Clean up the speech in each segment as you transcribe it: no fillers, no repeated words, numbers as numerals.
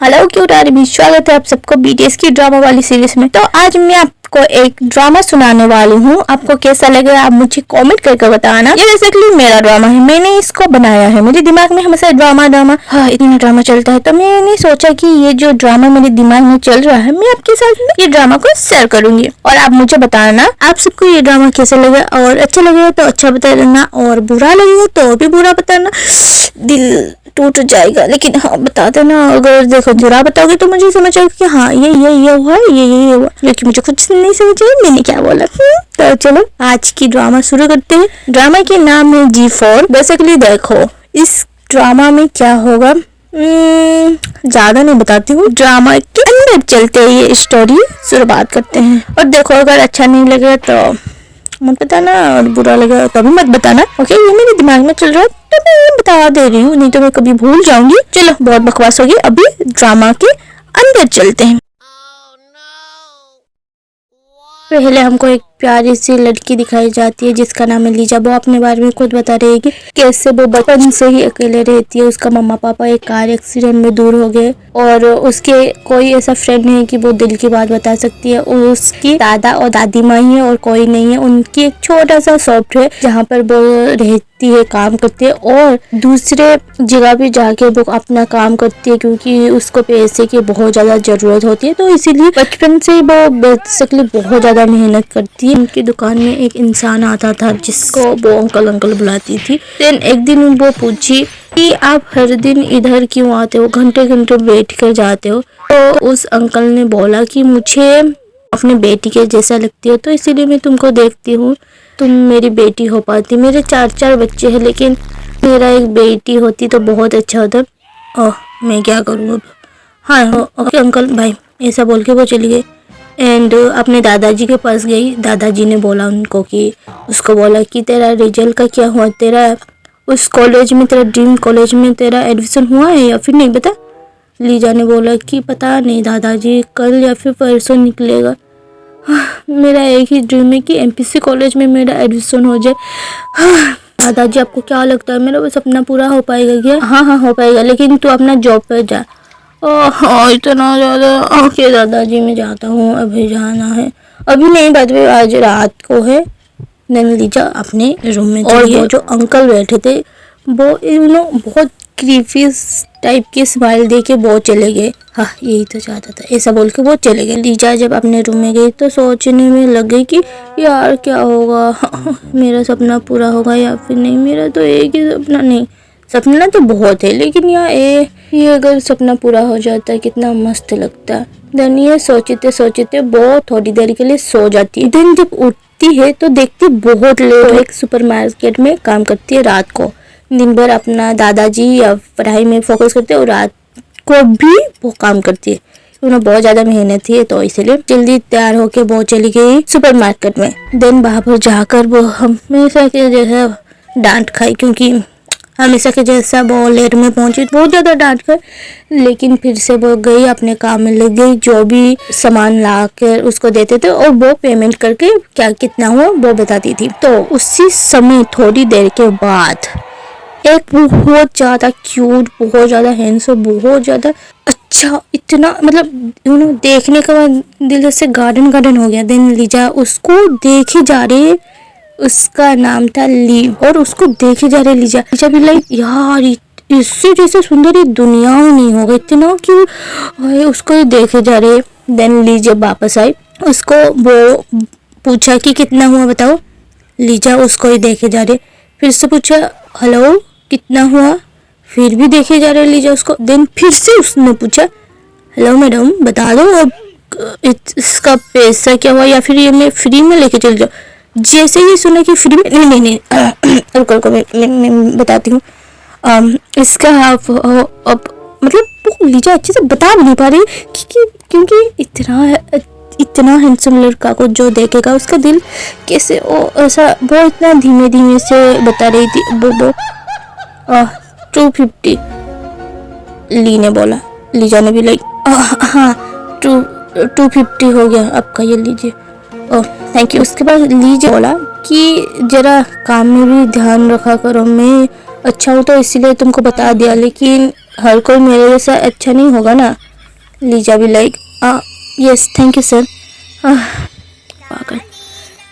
Hello cute army, स्वागत है आप सबको बीटीएस की ड्रामा वाली सीरीज में। तो आज मैं आपको एक ड्रामा सुनाने वाली हूँ। आपको कैसा लगे आप मुझे कमेंट करके बताना। ये बेसिकली मेरा ड्रामा है, मैंने इसको बनाया है। मेरे दिमाग में हमेशा ड्रामा इतना ड्रामा चलता है, तो मैंने सोचा कि ये जो ड्रामा मेरे दिमाग में चल रहा है मैं आपके साथ में ये ड्रामा को शेयर करूंगी और आप मुझे बताना आप सबको ये ड्रामा कैसा लगे। और अच्छा लगेगा तो अच्छा बता देना, और बुरा लगेगा तो भी बुरा बताना। दिल टूट जाएगा, लेकिन हाँ बता देना। अगर देखो बुरा बताओगे तो मुझे समझ आएगा कि हाँ ये हुआ, ये हुआ, क्योंकि मुझे कुछ नहीं समझ आया मैंने क्या बोला। तो चलो आज की ड्रामा शुरू करते हैं। ड्रामा के नाम है G4। बेसिकली देखो इस ड्रामा में क्या होगा, ज्यादा नहीं बताती हूँ, ड्रामा के अंदर चलते हैं ये स्टोरी शुरुआत करते हैं। और देखो अगर अच्छा नहीं लगे तो मत बताना, और बुरा लगा तो भी मत बताना। ओके, ये मेरे दिमाग में चल रहा है तो मैं बता दे रही हूँ, नहीं तो मैं कभी भूल जाऊंगी। चलो बहुत बकवास होगी, अभी ड्रामा के अंदर चलते हैं। पहले हमको एक प्यारी सी लड़की दिखाई जाती है जिसका नाम है लीजा। वो अपने बारे में खुद बता रही है कि कैसे वो बचपन से ही अकेले रहती है। उसका मम्मा पापा एक कार एक्सीडेंट में दूर हो गए और उसके कोई ऐसा फ्रेंड नहीं है कि वो दिल की बात बता सकती है। उसकी दादा और दादी माँ ही है और कोई नहीं है। उनकी एक छोटा सा शॉप है जहाँ पर वो रहती है, काम करती है, और दूसरे जगह भी जाके वो अपना काम करती है क्योंकि उसको पैसे की बहुत ज्यादा जरूरत होती है। तो इसीलिए बचपन से वो बेसिकली बहुत ज्यादा मेहनत करती है। उनकी दुकान में एक इंसान आता था जिसको वो अंकल बुलाती थी। देन एक दिन वो पूछी कि आप हर दिन इधर क्यों आते हो, घंटे घंटे बैठ कर जाते हो। तो उस अंकल ने बोला कि मुझे अपने बेटी के जैसा लगती हो, तो इसीलिए मैं तुमको देखती हूँ, तुम मेरी बेटी हो पाती। मेरे 4 बच्चे हैं, लेकिन मेरा एक बेटी होती तो बहुत अच्छा होता। ओह मैं क्या करूँ अब। हाँ ओके अंकल भाई, ऐसा बोल के वो चली गई। एंड अपने दादाजी के पास गई। दादाजी ने बोला उनको कि उसको बोला कि तेरा रिजल्ट का क्या हुआ, तेरा उस कॉलेज में, तेरा ड्रीम कॉलेज में तेरा एडमिशन हुआ है या फिर नहीं बता। लीजा ने बोला कि पता नहीं दादाजी, कल या फिर परसों निकलेगा। मेरा एक ही ड्रीम है कि एमपीसी कॉलेज में मेरा एडमिशन हो जाए। दादाजी आपको क्या लगता है मेरा वो सपना पूरा हो पाएगा क्या? हाँ हो पाएगा, लेकिन तू अपना जॉब पर जा। ओह इतना ज़्यादा। ओके दादाजी मैं जाता हूँ, अभी जाना है। अभी नहीं, बाद में आज रात को है। देन लीजा अपने रूम में चली गई। और वो जो अंकल बैठे थे वो बहुत क्रीपी टाइप की स्माइल दे के वो चले गए। हाँ यही तो चाहता था, ऐसा बोल के वो चले गए। लीजा जब अपने रूम में गई तो सोचने में लग गई कि यार क्या होगा, मेरा सपना पूरा होगा या फिर नहीं। मेरा तो एक ही सपना, नहीं सपना तो बहुत है, लेकिन ये अगर सपना पूरा हो जाता है कितना मस्त लगता है। देन ये सोचते वो थोड़ी देर के लिए सो जाती है। दिन जब उठती है तो देखती बहुत लेट, एक सुपरमार्केट में काम करती है रात को। दिन भर अपना दादाजी या पढ़ाई में फोकस करते है और रात को भी वो काम करती है। उन्हें बहुत ज्यादा मेहनत है, तो इसलिए जल्दी तैयार होके वो चली गई सुपरमार्केट में। देन वहाँ पर जाकर वो हमेशा के जैसा डांट खाई, क्योंकि हमेशा के जैसा वो लेट में पहुंची, बहुत ज़्यादा डांट कर। लेकिन फिर से वो गई, अपने काम में लग गई। जो भी सामान ला कर उसको देते थे और वो पेमेंट करके क्या कितना हुआ वो बताती थी। तो उसी समय थोड़ी देर के बाद एक बहुत ज़्यादा क्यूट, बहुत ज़्यादा हैंडसम, बहुत ज़्यादा अच्छा, इतना मतलब देखने का दिल से गार्डन हो गया। देन लीजा उसको देखे जा रही, उसका नाम था ली, और उसको देखे जा रहे लीजा भी लाइक यार इससे जैसे सुंदर दुनिया नहीं होगा, इतना क्यों उसको ही देखे जा रहे। देन लीजा वापस आई, उसको वो पूछा कि कितना हुआ बताओ। लीजा उसको ही देखे जा रहे, फिर से पूछा हेलो कितना हुआ, फिर भी देखे जा रहे लीजा उसको। देन फिर से उसने पूछा हेलो मैडम बता दो अब इसका पैसा क्या हुआ, या फिर ये मैं फ्री में लेके चल जाऊँ। जैसे ही सुना कि फ्री में, नहीं रुको मैं बताती हूँ। इसका अब मतलब वो लीजा अच्छे से बता भी नहीं पा रही क्योंकि इतना हैंडसम लड़का को जो देखेगा उसका दिल कैसे वो इतना धीमे से बता रही थी। वो 250 ली ने बोला। लीजा ने भी लाइक हाँ 250 हो गया आपका, ये लीजिए। Oh thank you. उसके बाद लीजा बोला कि जरा काम में भी ध्यान रखा करो, मैं अच्छा हूँ तो इसीलिए तुमको बता दिया, लेकिन हर कोई मेरे जैसा अच्छा नहीं होगा ना। लीजा भी like yes thank you sir. पागल।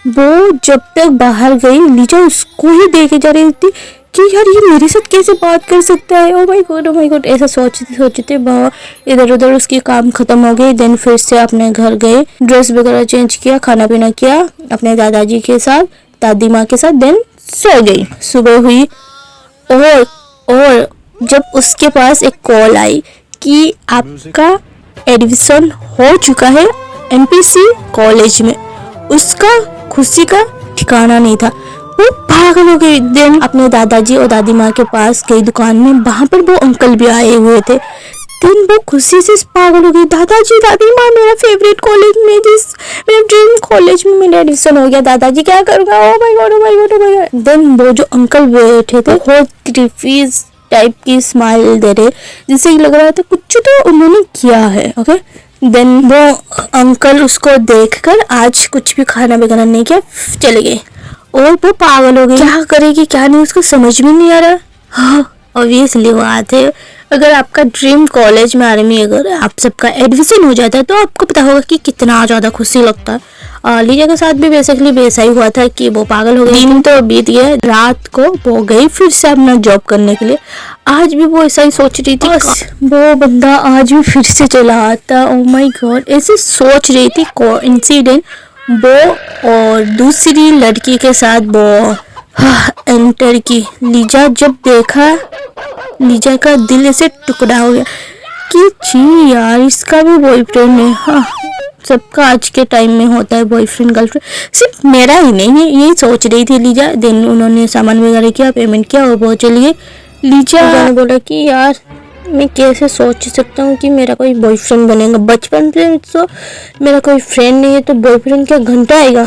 वो जब तक बाहर गई लीजा उसको ही देखे जा रही थी कि यार ये मेरे साथ कैसे बात कर सकता है। ओ माय गॉड ऐसा सोचते सोचते इधर उधर उसकी काम खत्म हो गई। देन फिर से अपने घर गए, ड्रेस वगैरह चेंज किया, खाना पीना किया अपने दादाजी के साथ, दादी माँ के साथ। देन सो गई। सुबह हुई और जब उसके पास एक कॉल आई कि आपका एडमिशन हो चुका है एमपीसी कॉलेज में, उसका खुशी का ठिकाना नहीं था। वो पागल हो गई। देन अपने दादाजी और दादी माँ के पास गई दुकान में, वहां पर वो अंकल भी आए हुए थे। देन वो खुशी से पागल हो गई, दादाजी दादी माँ मेरा फेवरेट कॉलेज में, मेरा ड्रीम कॉलेज में मेरा एडमिशन हो गया, दादाजी क्या करूँगा। Oh my god oh my god oh my god. Then वो जो अंकल बैठे थे बहुत क्रिफीज टाइप की स्माइल दे रहे, जिससे लग रहा था कुछ तो उन्होंने किया है। ओके देन वो अंकल उसको देखकर आज कुछ भी खाना वगैरह नहीं किया, चले गए। और वो पागल हो गई, क्या करेगी क्या नहीं उसको समझ में नहीं आ रहा। हाँ ऑब्वियसली बात है, अगर आपका ड्रीम कॉलेज में आर्मी अगर आप सबका एडमिशन हो जाता है तो आपको पता होगा कि कितना ज़्यादा खुशी लगता है। लीजा के साथ भी बेसिकली वैसा ही हुआ था कि वो पागल हो गई। दिन तो बीत गया, रात को वो गई फिर से अपना जॉब करने के लिए। आज भी वो ऐसा ही सोच रही थी, वो बंदा आज भी फिर से चला आता। ओ माय गॉड ऐसे सोच रही थी। कोइंसिडेंट वो और दूसरी लड़की के साथ वो एंटर की। लीजा जब देखा, लीजा का दिल ऐसे टुकड़ा हो गया कि जी यार इसका भी बॉयफ्रेंड है। हाँ सबका आज के टाइम में होता है बॉयफ्रेंड गर्लफ्रेंड, सिर्फ मेरा ही नहीं है, यही सोच रही थी लीजा। देन उन्होंने सामान वगैरह किया, पेमेंट किया और वो चली गई। लीजा ने बोला कि यार मैं कैसे सोच सकता हूँ कि मेरा कोई बॉयफ्रेंड बनेगा, बचपन से तो मेरा कोई फ्रेंड नहीं है तो बॉयफ्रेंड क्या घंटा आएगा।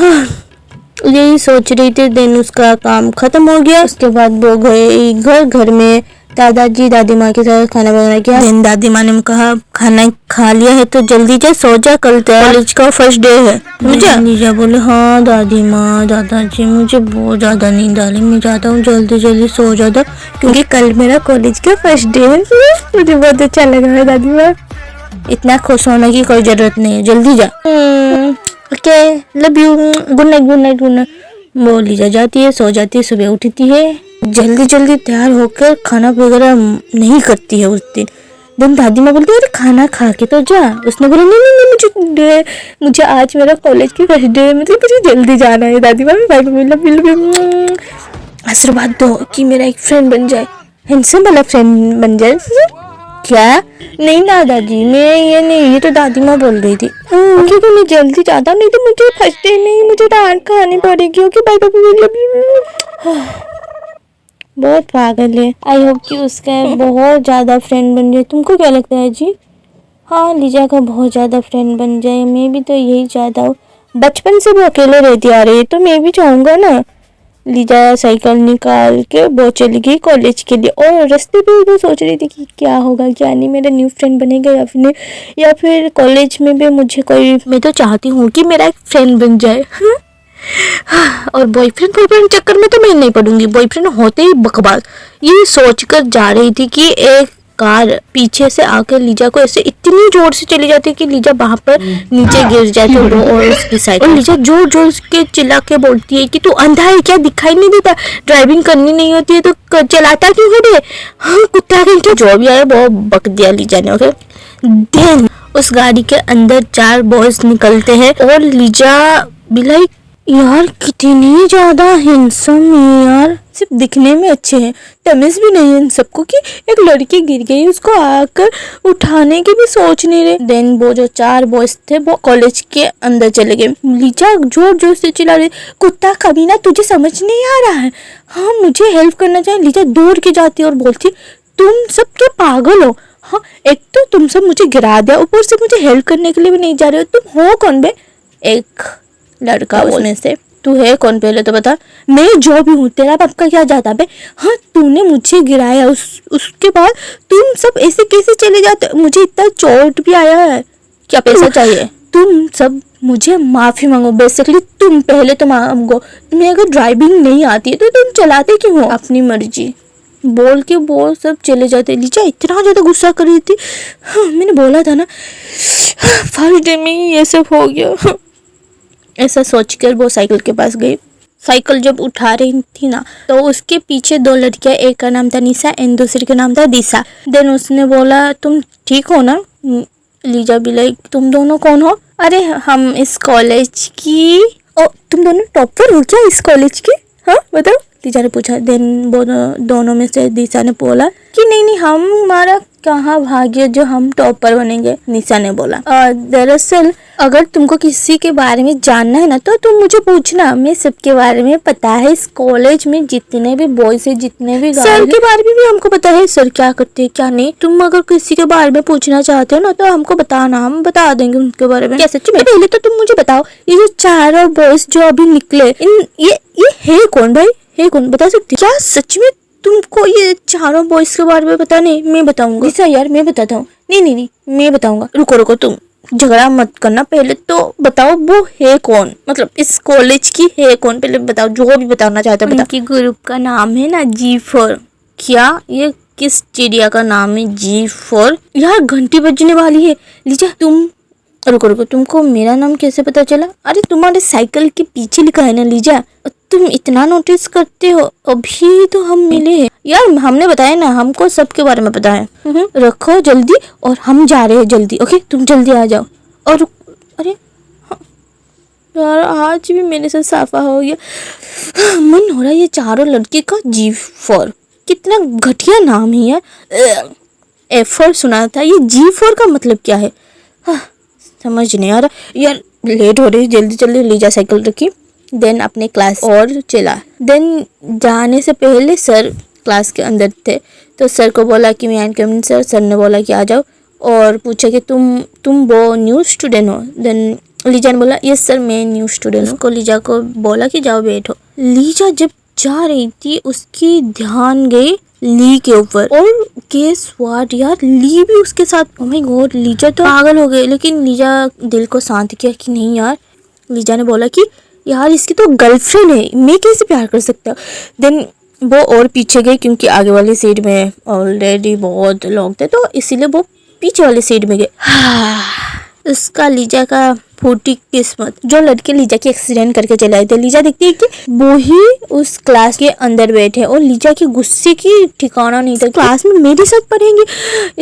यही सोच रही थी। देन उसका काम खत्म हो गया। उसके बाद वो गए घर में दादाजी दादी माँ के साथ खाना वगैरह किया। देन दादी माँ ने कहा खाना खा लिया है तो जल्दी जा सो जा, कल कॉलेज का फर्स्ट डे है। मुझे लीजा बोले हाँ दादी माँ दादाजी मुझे बहुत ज्यादा नींद आ रही, मैं चाहता हूँ जल्दी जल्दी सो जाता क्योंकि कल मेरा कॉलेज का फर्स्ट डे है। मुझे बहुत अच्छा लगा है दादी माँ, इतना खुश होने की कोई जरूरत नहीं है, जल्दी जा। Okay love you, good night good night good night. वो लीजा जाती है, सो जाती है, सुबह उठती है, जल्दी जल्दी तैयार होकर खाना वगैरह नहीं करती है उस दिन। देन दादी माँ बोलती है अरे खाना खा के तो जा। उसने बोला नहीं नहीं नहीं मुझे आज मेरा कॉलेज की फर्स्ट डे है, मतलब मुझे जल्दी जाना है। दादी माँ भाई बोला आशीर्वाद दो कि मेरा एक फ्रेंड बन जाए, हैंडसम वाला फ्रेंड बन जाए। क्या नहीं दादाजी मैं ये नहीं, ये तो दादी माँ बोल रही थी क्योंकि मैं जल्दी जाता नहीं तो मुझे फर्स्ट डे नहीं, मुझे डांट खानी पड़ेगी। Okay bye bye. बहुत पागल है। आई होप कि उसका बहुत ज़्यादा फ्रेंड बन जाए। तुमको क्या लगता है जी? हाँ लीजा का बहुत ज़्यादा फ्रेंड बन जाए, मैं भी तो यही चाहता हूँ। बचपन से वो अकेले रहती आ रही है तो मैं भी चाहूँगा ना। लीजा साइकिल निकाल के वो चली गई कॉलेज के लिए और रास्ते पे वो सोच रही थी कि क्या होगा क्या नहीं, मेरा न्यू फ्रेंड बनेगा या फिर नहीं, या फिर कॉलेज में भी मुझे कोई, मैं तो चाहती हूँ कि मेरा एक फ्रेंड बन जाए। और बॉयफ्रेंड चक्कर में तो मैं नहीं पड़ूंगी, बॉयफ्रेंड होते ही बकवास। ये सोचकर जा रही थी कि एक कार पीछे से आकर लीजा को ऐसे इतनी जोर से चली जाती है कि लीजा वहां पर नीचे गिर जाती है और उसकी साइड। और लीजा जोर जोर के चिल्ला के बोलती है कि तू अंधा है क्या, दिखाई नहीं देता, ड्राइविंग करनी नहीं होती है तो चलाता क्यों है रे। हाँ कुत्ता के जो भी आया वो बक दिया लीजा ने। ओके देन उस गाड़ी के अंदर 4 बॉयज निकलते हैं और लीजा भी लाइक यार कितनी ज्यादा हैंडसम है यार, सिर्फ दिखने में अच्छे हैं, तमीज भी नहीं है इन सबको कि एक लड़की गिर गई उसको आकर उठाने की भी सोच नहीं रहे। देन वो जो 4 बॉयज थे वो कॉलेज के अंदर चले गए। लीजा जोर जोर से चिल्ला रही कुत्ता कमीना तुझे समझ नहीं आ रहा है, हाँ मुझे हेल्प करना चाहिए। लीजा दौड़ के जाती और बोलती तुम सब क्या पागल हो, हाँ एक तो तुम सब मुझे गिरा दिया ऊपर से मुझे हेल्प करने के लिए भी नहीं जा रहे हो, तुम हो कौन बे। एक लड़का उसमें से तू है कौन पहले तो बता। मैं जो भी हूँ तेरा बाप का क्या जाता बे, हाँ तूने मुझे गिराया उसके बाद तुम सब ऐसे कैसे चले जाते, मुझे इतना चोट भी आया है, क्या पैसा चाहिए। तुम सब मुझे माफी मांगो, बेसिकली तुम पहले तो मांगो, तुम्हें अगर ड्राइविंग नहीं आती है तो तुम चलाते क्यों हो अपनी मर्जी। बोल के वो सब चले जाते। लीजा इतना ज़्यादा गुस्सा कर रही थी। मैंने बोला था ना फर्स्ट डे में ही ये सब हो गया। ऐसा सोचकर वो साइकिल के पास गई। साइकिल जब उठा रही थी ना तो उसके पीछे 2 लड़कियां, एक का नाम था निशा एंड दूसरी का नाम था दिशा। देन उसने बोला तुम ठीक हो ना? लीजा भी लाइक तुम दोनों कौन हो? अरे हम इस कॉलेज की। ओ तुम दोनों टॉपर हो क्या इस कॉलेज के? हाँ बताओ, टीचर ने पूछा। देन वो दोनों में से दिशा ने बोला कि नहीं हमारा कहाँ भाग्य जो हम टॉपर बनेंगे। निशा ने बोला दरअसल अगर तुमको किसी के बारे में जानना है ना तो तुम मुझे पूछना, मैं सबके बारे में पता है। इस कॉलेज में जितने भी बॉयज है, जितने भी सर के बारे में भी हमको पता है, सर क्या करते हैं क्या नहीं। तुम अगर किसी के बारे में पूछना चाहते हो ना तो हमको बताना, हम बता देंगे उनके बारे में। क्या सच में? पहले तो तुम मुझे बताओ, ये जो 4 बॉयज जो अभी निकले ये है कौन भाई? है कौन, बता सकती? क्या सच में तुमको ये 4 बॉयज के बारे में पता नहीं? मैं बताऊंगा। दिशा यार मैं बताता हूँ। नहीं मैं बताऊंगा। रुको तुम झगड़ा मत करना, पहले तो बताओ वो है कौन, मतलब इस कॉलेज की है कौन, पहले बताओ जो भी बताना चाहते हो। उनकी ग्रुप का नाम है ना G4। क्या ये किस चिड़िया का नाम है G4? यार घंटी बजने वाली है। लीजा तुम रुको तुमको मेरा नाम कैसे पता चला? अरे तुम्हारे साइकिल के पीछे लिखा है ना लीजा। तुम इतना नोटिस करते हो? अभी तो हम मिले हैं यार, हमने बताया ना हमको सबके बारे में पता है। रखो जल्दी और हम जा रहे हैं जल्दी। ओके तुम जल्दी आ जाओ। और अरे यार आज भी मेरे साथ साफा हो गया। मन हो रहा है ये 4 लड़के का G4 कितना घटिया नाम है यार। F4 सुना था, ये G4 का मतलब क्या है? समझ नहीं आ रहा यार। लेट हो रही, जल्दी लीजा साइकिल रखी। देन अपने क्लास और चला। देन जाने से पहले सर क्लास के अंदर थे तो सर को बोला कि मैं कम इन सर। सर ने बोला कि आ जाओ और पूछा कि तुम वो न्यू स्टूडेंट हो? देन लीजा ने बोला यस सर मैं न्यू स्टूडेंट हूँ। लीजा को बोला कि जाओ बैठो। लीजा जब जा रही थी उसकी ध्यान गई ली के ऊपर और गेस व्हाट यार, ली भी उसके साथ। ओह माय गॉड, लीजा तो पागल हो गई। लेकिन लीजा दिल को शांत किया कि नहीं यार। लीजा ने बोला कि यार इसकी तो गर्लफ्रेंड है, मैं कैसे प्यार कर सकता हूँ। देन वो और पीछे गई क्योंकि आगे वाली सीट में ऑलरेडी बहुत लोग थे तो इसीलिए वो पीछे वाली सीट में गए। उसका लीजा का फूटी किस्मत, जो लड़के लीजा के एक्सीडेंट करके चले आए थे। लीजा देखती है कि वो ही उस क्लास के अंदर बैठे और लीजा के गुस्से की ठिकाना नहीं था। क्लास में मेरे साथ पढ़ेंगे,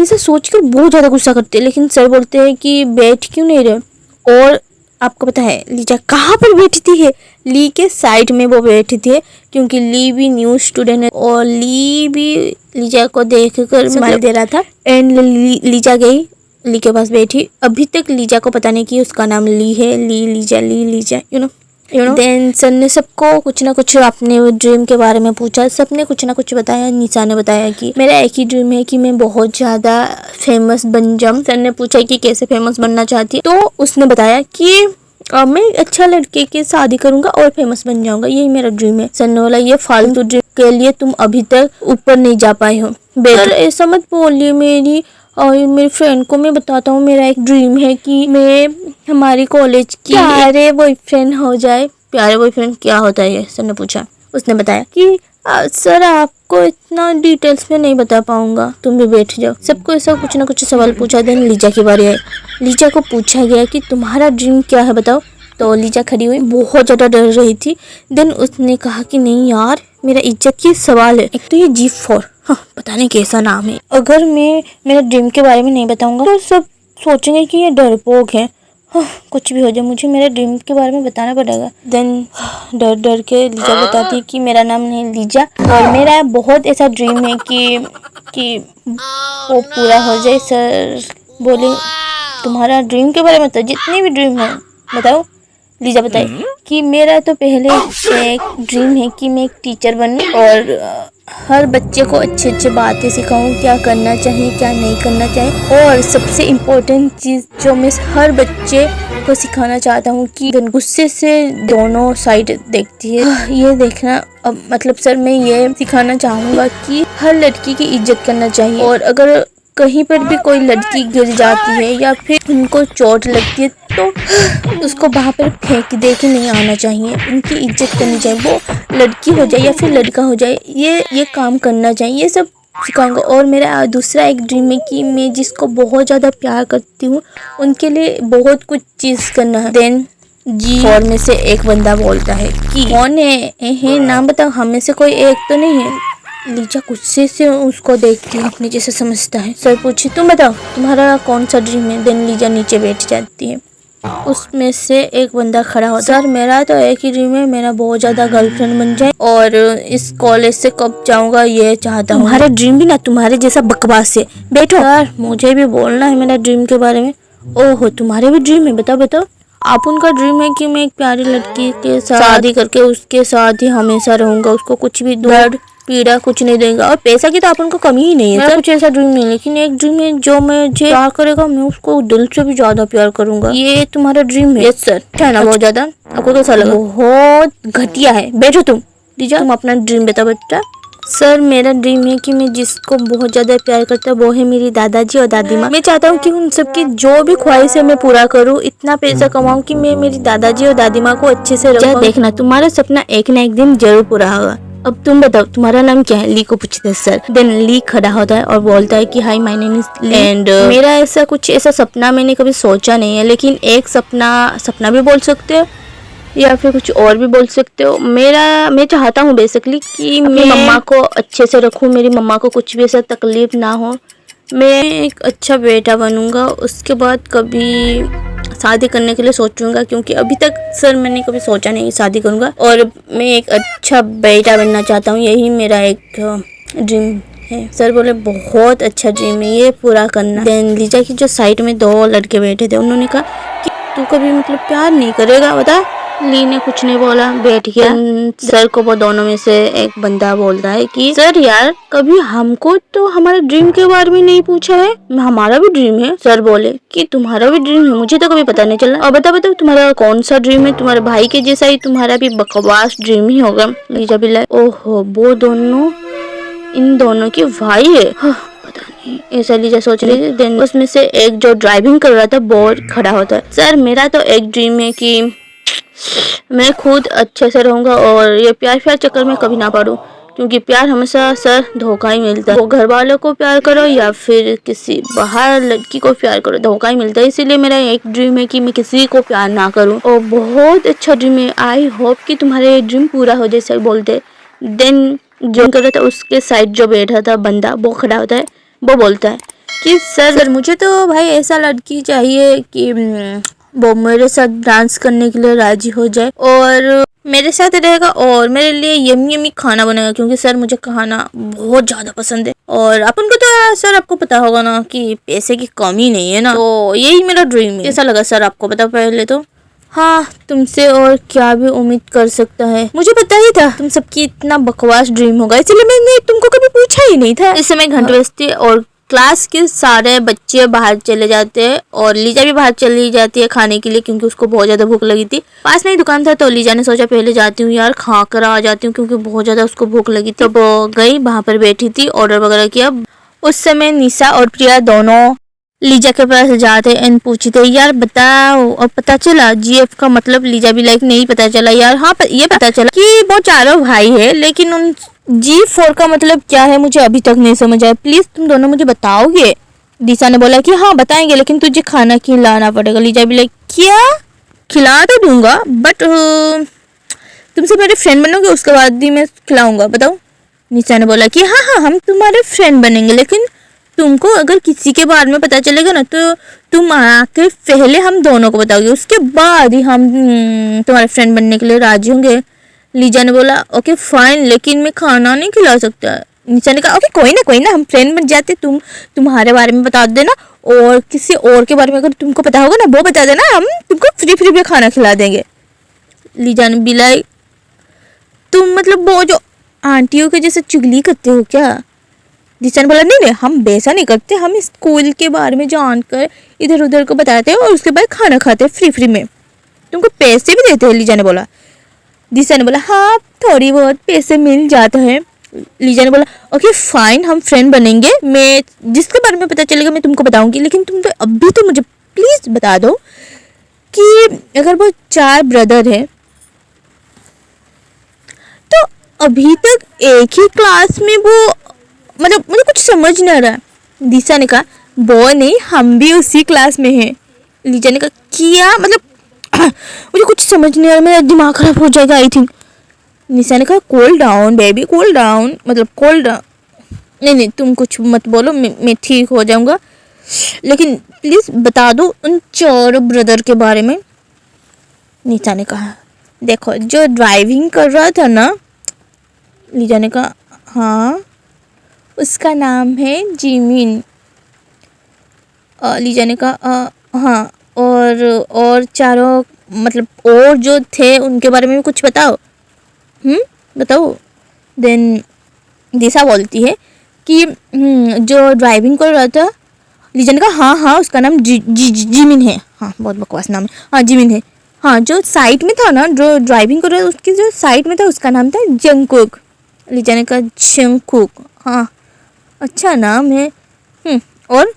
ऐसा सोचकर बहुत ज्यादा गुस्सा करते हैं। लेकिन सर बोलते हैं कि बैठ क्यों नहीं रहे। और आपको पता है लीजा कहाँ पर बैठी है? ली के साइड में वो बैठी थी क्योंकि ली भी न्यू स्टूडेंट है और ली भी लीजा को देखकर स्माइल दे रहा था। एंड लीजा गई ली के पास बैठी। अभी तक लीजा को पता नहीं कि उसका नाम ली है। Lisa you know. Then sir ने सबको कुछ ना कुछ अपने ड्रीम के बारे में पूछा। सबने कुछ ना कुछ बताया। निशा ने बताया कि मेरा एक ही ड्रीम है कि मैं बहुत ज्यादा फेमस बन जाऊं। सर ने पूछा कि कैसे फेमस बनना चाहती है तो उसने बताया कि मैं अच्छा लड़के के शादी करूंगा और फेमस बन जाऊंगा, यही मेरा ड्रीम है। सर ने बोला ये फालतू ड्रीम के लिए तुम अभी तक ऊपर नहीं जा पाए हो। सर ऐसा मत बोलिए मेरी फ्रेंड को मैं बताता हूँ मेरा एक ड्रीम है कि मैं हमारी कॉलेज की प्यारे बॉयफ्रेंड हो जाए। प्यारे बॉयफ्रेंड क्या होता है ये? सर ने पूछा। उसने बताया कि सर आपको इतना डिटेल्स में नहीं बता पाऊंगा, तुम भी बैठ जाओ। सबको ऐसा कुछ ना कुछ सवाल पूछा। देन लीजा की बारी आई। लीजा को पूछा गया कि तुम्हारा ड्रीम क्या है बताओ। तो लीजा खड़ी हुई, बहुत ज़्यादा डर रही थी। देन उसने कहा कि नहीं यार मेरा इज्जत की सवाल है। एक तो ये G4, हाँ पता नहीं कैसा नाम है। अगर मैं मेरा ड्रीम के बारे में नहीं बताऊंगा तो सब सोचेंगे कि ये डरपोक है। हाँ, कुछ भी हो जाए मुझे मेरे ड्रीम के बारे में बताना पड़ेगा। देन डर के लीजा बताती कि मेरा नाम नहीं लीजा और मेरा बहुत ऐसा ड्रीम है कि वो पूरा हो जाए। सर बोले तुम्हारा ड्रीम के बारे में तो जितने भी ड्रीम है बताओ। लीजा बताए कि मेरा तो पहले एक ड्रीम है कि मैं एक टीचर बनूं और हर बच्चे को अच्छी अच्छी बातें सिखाऊं, क्या करना चाहिए क्या नहीं करना चाहिए। और सबसे इम्पोर्टेंट चीज़ जो मैं हर बच्चे को सिखाना चाहता हूँ कि गुस्से से दोनों साइड देखती है ये देखना। अब मतलब सर मैं ये सिखाना चाहूँगा कि हर लड़की की इज्जत करना चाहिए और अगर कहीं पर भी कोई लड़की गिर जाती है या फिर उनको चोट लगती है तो उसको वहाँ पर फेंक दे के नहीं आना चाहिए। उनकी इज्जत करनी चाहिए, वो लड़की हो जाए या फिर लड़का हो जाए, ये काम करना चाहिए। ये सब सिखाऊंगा। और मेरा दूसरा एक ड्रीम है कि मैं जिसको बहुत ज़्यादा प्यार करती हूँ उनके लिए बहुत कुछ चीज़ करना है। देन जी 4 में से एक बंदा बोलता है कि कौन है नाम बताओ, हमें से कोई एक तो नहीं है। लीजा गुस्से से उसको देखती है, अपने जैसे समझता है। सर पूछे तुम बताओ तुम्हारा कौन सा ड्रीम है। देन लीजा नीचे बैठ जाती है। उसमें से एक बंदा खड़ा होता है। सर मेरा तो एक ही ड्रीम है, मेरा बहुत ज़्यादा गर्लफ्रेंड बन जाए और इस कॉलेज से कब जाऊंगा ये चाहता हूँ। तुम्हारा ड्रीम भी ना तुम्हारे जैसा बकवास है। बैठो। सर मुझे भी बोलना है मेरा ड्रीम के बारे में। ओहो तुम्हारे भी ड्रीम है, बताओ बताओ। आप उनका ड्रीम है कि मैं एक प्यारी लड़की के साथ शादी करके उसके साथ ही हमेशा रहूंगा, उसको कुछ भी दर्द पीड़ा कुछ नहीं देगा, और पैसा की तो आप उनको कमी ही नहीं है। मेरा कुछ ऐसा ड्रीम नहीं, लेकिन एक ड्रीम है जो मुझे प्यार करेगा, मैं उसको दिल से भी ज्यादा प्यार करूंगा। ये तुम्हारा ड्रीम है? Yes sir. क्या ना बहुत ज्यादा आपको कैसा लगा? बहुत घटिया है। बैठो तुम। लीजा तुम अपना ड्रीम बताओ बेटा। सर मेरा ड्रीम है कि मैं जिसको बहुत ज़्यादा प्यार करता हूँ वो है मेरी दादाजी और दादी माँ। मैं चाहता हूँ कि उन सबकी जो भी ख्वाहिश है मैं पूरा करूँ, इतना पैसा कमाऊँ कि मैं मेरी दादाजी और दादी माँ को अच्छे से रखूँ। देखना तुम्हारा सपना एक ना एक दिन जरूर पूरा होगा। अब तुम बताओ तुम्हारा नाम क्या है? ली को पूछते हैं सर। देन ली खड़ा होता है और बोलता है कि hi my name is Lee and मेरा ऐसा सपना मैंने कभी सोचा नहीं है, लेकिन एक सपना भी बोल सकते हो या फिर कुछ और भी बोल सकते हो। मैं चाहता हूँ बेसिकली कि मैं मम्मा को अच्छे से रखूँ, मेरी मम्मा को कुछ भी ऐसा तकलीफ ना हो, मैं एक अच्छा बेटा बनूंगा। उसके बाद कभी शादी करने के लिए सोचूंगा, क्योंकि अभी तक सर मैंने कभी सोचा नहीं शादी करूंगा, और मैं एक अच्छा बेटा बनना चाहता हूँ। यही मेरा एक ड्रीम है। सर बोले बहुत अच्छा ड्रीम है, ये पूरा करना। देन लीजा की जो साइड में 2 लड़के बैठे थे उन्होंने कहा कि तू कभी मतलब प्यार नहीं करेगा बता। ली ने कुछ नहीं बोला, बैठ गया। सर को वो दोनों में से एक बंदा बोलता है कि सर यार कभी हमको तो हमारे ड्रीम के बारे में नहीं पूछा है, हमारा भी ड्रीम है। सर बोले कि तुम्हारा भी ड्रीम है, मुझे तो कभी पता नहीं चला। और बताओ तुम्हारा कौन सा ड्रीम है? तुम्हारे भाई के जैसा ही तुम्हारा भी बकवास ड्रीम ही होगा। लीजा भी लाए ओहो वो दोनों इन दोनों की भाई है, पता नहीं ऐसा लीजा सोच रही थी। देन उसमें से एक जो ड्राइविंग कर रहा था वो खड़ा होता है। सर मेरा तो एक ड्रीम है कि मैं खुद अच्छे से रहूंगा और ये प्यार चक्कर में कभी ना पड़ूं, क्योंकि प्यार हमेशा सर धोखा ही मिलता है। वो घर वालों को प्यार करो या फिर किसी बाहर लड़की को प्यार करो, धोखा ही मिलता है। इसीलिए मेरा एक ड्रीम है कि मैं किसी को प्यार ना करूं, और बहुत अच्छा ड्रीम है। आई होप कि तुम्हारे ड्रीम पूरा हो जैसे बोलते। देन जो कर रहा था उसके साइड जो बैठा था बंदा वो खड़ा होता है, वो बोलता है कि सर मुझे तो भाई ऐसा लड़की चाहिए कि वो मेरे साथ डांस करने के लिए राजी हो जाए और मेरे साथ रहेगा और मेरे लिए यमी खाना बनेगा, क्योंकि सर मुझे खाना बहुत ज़्यादा पसंद है। और अपन को तो सर आपको पता होगा ना कि पैसे की कमी नहीं है ना, तो यही मेरा ड्रीम है। कैसा लगा सर आपको? पता पहले तो। हाँ तुमसे और क्या भी उम्मीद कर सकता है, मुझे पता ही था तुम सबकी इतना बकवास ड्रीम होगा, इसलिए मैंने तुमको कभी पूछा ही नहीं था। इस समय घंटे बजती है और क्लास के सारे बच्चे बाहर चले जाते हैं और लीजा भी बाहर चली जाती है खाने के लिए, क्योंकि उसको बहुत ज़्यादा भूख लगी थी। पास में ही दुकान था तो लीजा ने सोचा पहले जाती हूँ यार, खा कर आ जाती हूँ, क्योंकि बहुत ज़्यादा उसको भूख लगी थी। तो वो गई, वहाँ पर बैठी थी, ऑर्डर वगैरह किया। उस समय निशा और प्रिया दोनों लीजा के पास जाते एंड पूछते यार बताओ, और पता चला जीएफ का मतलब लीजा भी लाइक नहीं पता चला यार। हाँ ये पता चला कि वो चारों भाई है, लेकिन उन G4 का मतलब क्या है मुझे अभी तक नहीं समझ आया, प्लीज तुम दोनों मुझे बताओगे? दिशा ने बोला कि हाँ बताएंगे, लेकिन तुझे खाना खिलाना पड़ेगा। लीजा भी लाइक क्या? खिला तो दूंगा बट तुमसे मेरे फ्रेंड बनोगे उसके बाद ही मैं खिलाऊंगा, बताओ। निशा ने बोला कि हाँ हम तुम्हारे फ्रेंड बनेंगे, लेकिन तुमको अगर किसी के बारे में पता चलेगा ना तो तुम आके पहले हम दोनों को बताओगे, उसके बाद ही हम तुम्हारे फ्रेंड बनने के लिए राजी होंगे। लीजा ने बोला ओके फाइन, लेकिन मैं खाना नहीं खिला सकता। निशा ने कहा ओके कोई ना हम फ्रेंड बन जाते, तुम्हारे बारे में बता देना और किसी और के बारे में अगर तुमको पता होगा ना वो बता देना, हम तुमको फ्री में खाना खिला देंगे। लीजा ने बिलाई तुम मतलब वो जो आंटियों के जैसे चुगली करते हो क्या? निशा ने बोला नहीं हम वैसा नहीं करते, हम स्कूल के बारे में जानकर इधर उधर को बताते हैं और उसके बाद खाना खाते हैं फ्री में, तुमको पैसे भी देते हैं। लीजा ने बोला। दिशा ने बोला हाँ थोड़ी बहुत पैसे मिल जाते हैं। लीजा ने बोला ओके फाइन हम फ्रेंड बनेंगे, मैं जिसके बारे में पता चलेगा मैं तुमको बताऊंगी, लेकिन तुम तो अभी तो मुझे प्लीज बता दो कि अगर वो 4 ब्रदर है तो अभी तक एक ही क्लास में वो, मतलब मुझे कुछ समझ नहीं आ रहा है। दिशा ने कहा वो नहीं, हम भी उसी क्लास में हैं। लीजा ने कहा क्या मतलब मुझे कुछ समझ नहीं आ रहा, मेरा दिमाग खराब हो जाएगा आई थिंक। निशा ने कहा cool down baby, cool down, मतलब कूल डाउन। नहीं तुम कुछ मत बोलो, मैं ठीक हो जाऊंगा, लेकिन प्लीज़ बता दो उन 4 ब्रदर के बारे में। निशा ने कहा देखो जो ड्राइविंग कर रहा था ना। लीजा ने कहा हाँ, उसका नाम है जिमिन। लीजा ने कहा हाँ, और चारों मतलब और जो थे उनके बारे में भी कुछ बताओ। बताओ। देन दिशा बोलती है कि जो ड्राइविंग कर रहा था। लीजा ने कहा हाँ उसका नाम जिमिन है। हाँ बहुत बकवास नाम है। हाँ जिमिन है। हाँ जो साइड में था ना, जो ड्राइविंग कर रहा था उसके जो साइड में था उसका नाम था जंगकुक। लीजा ने कहा जंगकुक, हाँ अच्छा नाम है। और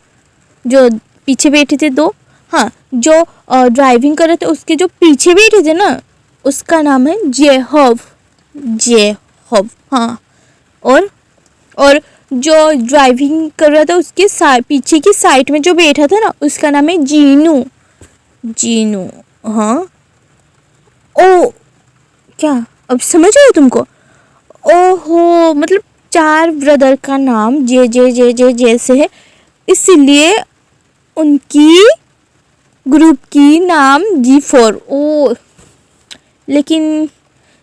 जो पीछे बैठे थे 2, हाँ जो ड्राइविंग कर रहे थे उसके जो पीछे बैठे थे ना उसका नाम है जेहब। हाँ। और जो ड्राइविंग कर रहा था उसके पीछे की साइड में जो बैठा था ना उसका नाम है जीनू। हाँ ओ क्या अब समझ आया तुमको? ओहो मतलब 4 ब्रदर का नाम जे से है, इसलिए उनकी ग्रुप की नाम G4। ओ लेकिन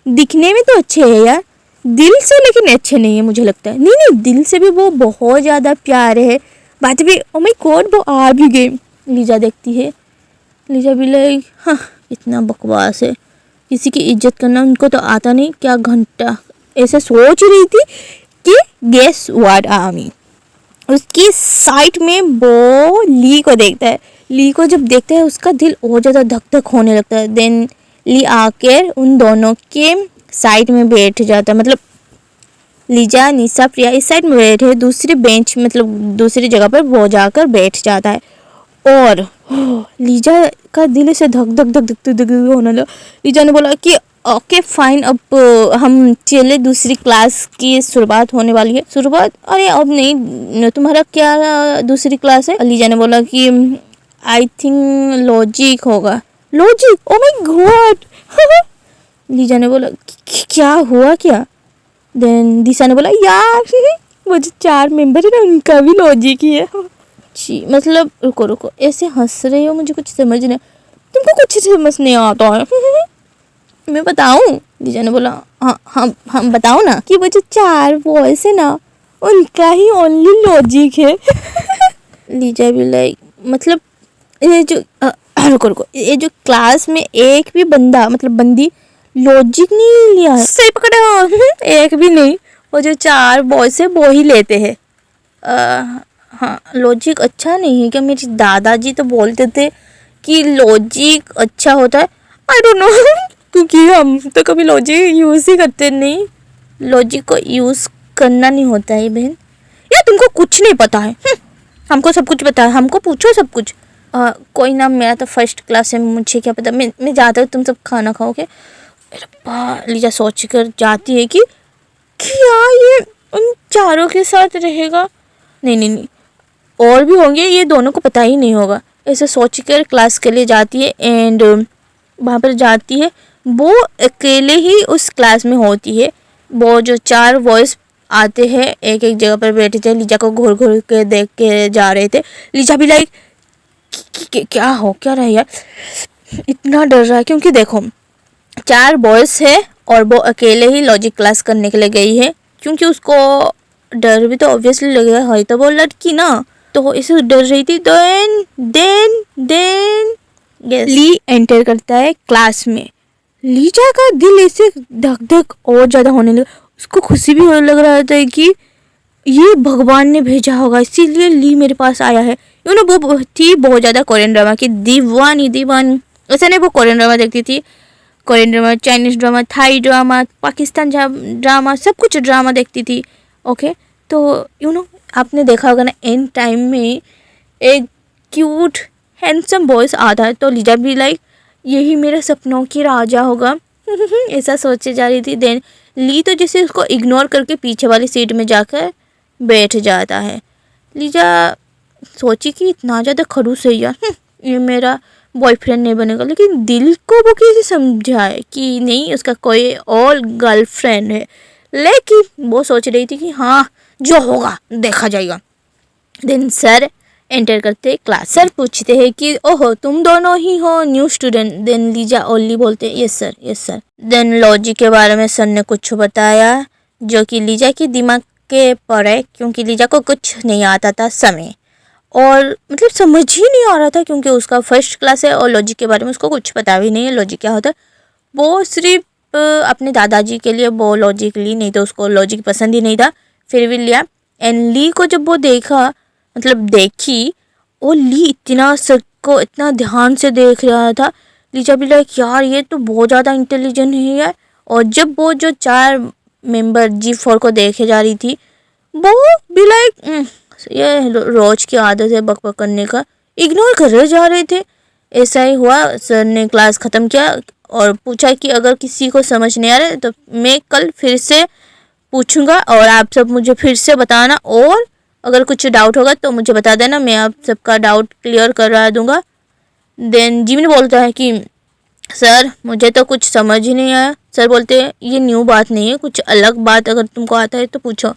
दिखने में तो अच्छे है यार, दिल से लेकिन अच्छे नहीं है मुझे लगता है। नहीं दिल से भी वो बहुत ज़्यादा प्यारे है। बात भी ओ माय गॉड वो आ भी गए। लीजा देखती है। लीजा भी लाइक हाँ इतना बकवास है, किसी की इज्जत करना उनको तो आता नहीं, क्या घंटा ऐसे सोच रही थी कि गेस व्हाट आमी। उसकी साइड में वो ली को देखता है। ली को जब देखता है उसका दिल और ज़्यादा धक धक होने लगता है। देन ली आकर उन दोनों के साइड में बैठ जाता है, मतलब लीजा निशा प्रिया इस साइड में बैठे, दूसरी बेंच मतलब दूसरी जगह पर वो जाकर बैठ जाता है। और लीजा का दिल से धक धक धक धक धक होने लगा। लीजा ने बोला कि ओके फाइन, अब हम चले, दूसरी क्लास की शुरुआत होने वाली है। शुरुआत? अरे अब नहीं, तुम्हारा क्या दूसरी क्लास है? लीजा ने बोला कि आई थिंक लॉजिक होगा। Logic? O my God. Lisa ने बोला क्या हुआ क्या? देन दिशा ने बोला यार वो जो 4 मेंबर है ना उनका भी लॉजिक ही है। जी मतलब रुको ऐसे हंस रहे हो, मुझे कुछ समझ नहीं, तुमको कुछ समझ नहीं आता है। मैं बताऊं? लीजा ने बोला हाँ हम बताओ ना कि वो जो 4 बॉयज है ना उनका ही ओनली लॉजिक है। लीजा भी लाइक मतलब ये जो रुको ये जो क्लास में एक भी बंदा मतलब बंदी लॉजिक नहीं लिया है। सही पकड़े हो। एक भी नहीं, वो जो 4 बॉयज है वो ही लेते हैं। हाँ लॉजिक अच्छा नहीं है क्या? मेरे दादाजी तो बोलते थे कि लॉजिक अच्छा होता है। आई डोंट नो क्योंकि हम तो कभी लॉजिक यूज़ ही करते नहीं। लॉजिक को यूज़ करना नहीं होता है बहन। यार तुमको कुछ नहीं पता है। हमको सब कुछ पता है, हमको पूछो सब कुछ। कोई ना, मेरा तो फर्स्ट क्लास है, मुझे क्या पता, मैं जाता हूँ, तुम सब खाना खाओगे। लीजा सोच कर जाती है कि क्या ये उन 4 के साथ रहेगा? नहीं और भी होंगे, ये दोनों को पता ही नहीं होगा। ऐसे सोच कर क्लास के लिए जाती है एंड वहाँ पर जाती है। वो अकेले ही उस क्लास में होती है। वो जो 4 बॉयज़ आते हैं एक एक जगह पर बैठे थे, लीजा को घूर घूर के देख के जा रहे थे। लीजा भी लाइक क्या हो क्या रहा है यार, इतना डर रहा है क्योंकि देखो 4 बॉयज़ है और वो अकेले ही लॉजिक क्लास करने के लिए गई है, क्योंकि उसको डर भी तो ऑब्वियसली लगेगा, है तो वो लड़की ना, तो इसे डर रही थी। देन ली एंटर करता है क्लास में। लीजा का दिल ऐसे धक धक और ज़्यादा होने लगा। उसको खुशी भी होने लग रहा था कि ये भगवान ने भेजा होगा, इसीलिए ली मेरे पास आया है। वो थी बहुत ज़्यादा कोरियन ड्रामा की दीवानी। ऐसा नहीं, वो कोरियन ड्रामा देखती थी, Korean drama, Chinese drama, Thai drama, Pakistan drama, सब कुछ ड्रामा देखती थी। ओके तो आपने देखा होगा ना एंड टाइम में एक क्यूट हैंडसम बॉयज आता है, तो लीजा भी लाइक यही मेरे सपनों की राजा होगा। ऐसा सोचे जा रही थी। देन ली तो जैसे उसको इग्नोर करके पीछे वाली सीट में जाकर बैठ जाता है। लीजा सोची कि इतना ज़्यादा खड़ूस है यार, ये मेरा बॉयफ्रेंड नहीं बनेगा। लेकिन दिल को वो कैसे समझाए कि नहीं, उसका कोई और गर्लफ्रेंड है। लेकिन वो सोच रही थी कि हाँ, जो होगा देखा जाएगा। देन सर एंटर करते क्लास। सर पूछते हैं कि ओहो, तुम दोनों ही हो new student. Then Lisa only बोलते yes sir, yes sir. Then logic के बारे में सर ने कुछ बताया जो कि लीजा की दिमाग के पड़े, क्योंकि लीजा को कुछ नहीं आता था समय, और मतलब समझ ही नहीं आ रहा था क्योंकि उसका फर्स्ट क्लास है और लॉजिक के बारे में उसको कुछ पता भी नहीं है लॉजिक क्या होता है। वो सिर्फ अपने दादाजी के लिए वो लॉजिक ली, नहीं तो उसको लॉजिक पसंद ही नहीं था, फिर भी लिया। एंड ली को जब वो देखा, मतलब देखी, वो ली इतना सबको इतना ध्यान से देख रहा था। लीजा भी लाइक यार ये तो बहुत ज़्यादा इंटेलिजेंट है यार। और जब वो जो 4 मेंबर G4 को देखे जा रही थी, वो भी लाइक ये रोज की आदत है बक बक करने का, इग्नोर कर जा रहे थे। ऐसा ही हुआ। सर ने क्लास ख़त्म किया और पूछा कि अगर किसी को समझ नहीं आ रहा है तो मैं कल फिर से पूछूंगा और आप सब मुझे फिर से बताना, और अगर कुछ डाउट होगा तो मुझे बता देना, मैं आप सबका डाउट क्लियर करवा दूंगा। देन जिमिन बोलता है कि सर मुझे तो कुछ समझ ही नहीं आया। सर बोलते हैं ये न्यू बात नहीं है, कुछ अलग बात अगर तुमको आता है तो पूछो।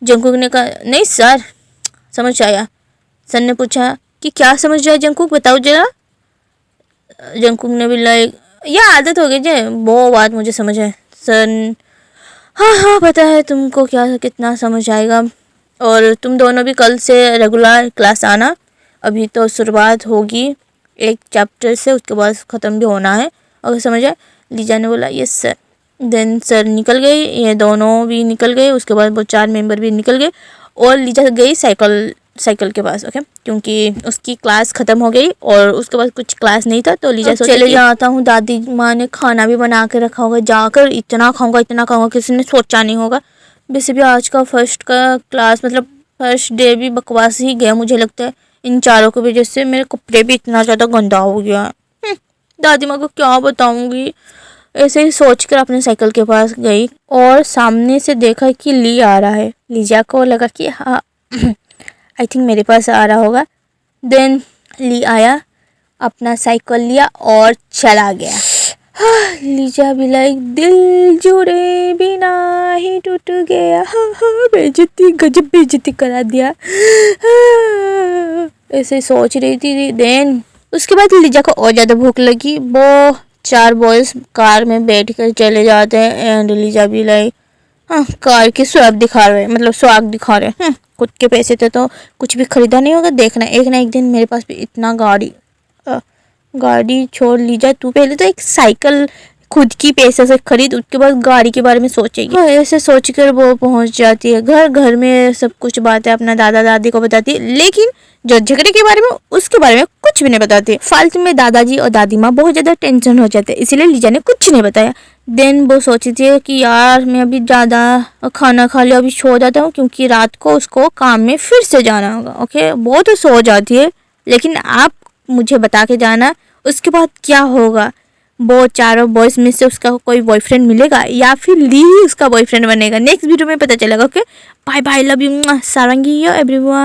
जंगकुक ने कहा नहीं सर समझ आया। सर ने पूछा कि क्या समझ रहा है जंगकुक, बताओ जरा। जंगकुक ने भी लाइक यह आदत हो गई जे, वो बात मुझे समझ है। सर हाँ हाँ पता है तुमको क्या कितना समझ आएगा, और तुम दोनों भी कल से रेगुलर क्लास आना। अभी तो शुरुआत होगी एक चैप्टर से, उसके बाद ख़त्म भी होना है, अगर समझ आए। लीजा ने बोला यस सर। देन सर निकल गई, ये दोनों भी निकल गए, उसके बाद वो 4 मेंबर भी निकल गए और लीजा गई साइकिल के पास। ओके, क्योंकि उसकी क्लास ख़त्म हो गई और उसके बाद कुछ क्लास नहीं था, तो लीजा सोचा चले जाता हूँ, दादी माँ ने खाना भी बना के रखा होगा, जाकर इतना खाऊंगा किसी ने सोचा नहीं होगा। वैसे भी आज का फर्स्ट का क्लास मतलब फर्स्ट डे भी बकवास ही गया मुझे लगता है, इन चारों की वजह से मेरे कपड़े भी इतना ज़्यादा गंदा हो गया। दादी माँ को क्या बताऊँगी। ऐसे ही सोचकर अपने साइकिल के पास गई और सामने से देखा कि ली आ रहा है। लीजा को लगा कि हाँ आई थिंक मेरे पास आ रहा होगा। देन ली आया, अपना साइकिल लिया और चला गया। लीजा भी लाइक दिल जुड़े बिना ही टूट गया, बेइज्जती गजब बेइज्जती करा दिया। ऐसे सोच रही थी। देन उसके बाद लीजा को और ज़्यादा भूख लगी। वो 4 बॉयज़ कार में बैठ कर चले जाते हैं एंड लीजा भी लाइक हाँ कार की स्वाग दिखा रहे हैं। खुद के पैसे थे तो कुछ भी खरीदा नहीं होगा, देखना एक ना एक दिन मेरे पास भी इतना गाड़ी छोड़ लीजा, तू पहले तो एक साइकिल खुद की पैसे से खरीद, उसके बाद गाड़ी के बारे में सोचेगी। ऐसे सोचकर वो पहुंच जाती है घर में सब कुछ बातें अपना दादा दादी को बताती है, लेकिन जो झगड़े के बारे में उसके बारे में कुछ भी नहीं बताती। फालतू में दादाजी और दादी माँ बहुत ज़्यादा टेंशन हो जाते हैं, इसलिए लीजा ने कुछ नहीं बताया। देन वो सोची थी कि यार मैं अभी ज़्यादा खाना खा लिया, अभी सो जाता हूँ क्योंकि रात को उसको काम में फिर से जाना होगा। ओके, वो तो सो जाती है, लेकिन आप मुझे बता के जाना उसके बाद क्या होगा। वो चारों बॉयज़ में से उसका कोई बॉयफ्रेंड मिलेगा या फिर ली उसका बॉयफ्रेंड बनेगा, नेक्स्ट वीडियो में पता चलेगा। Okay bye bye, love you Sarangi everyone.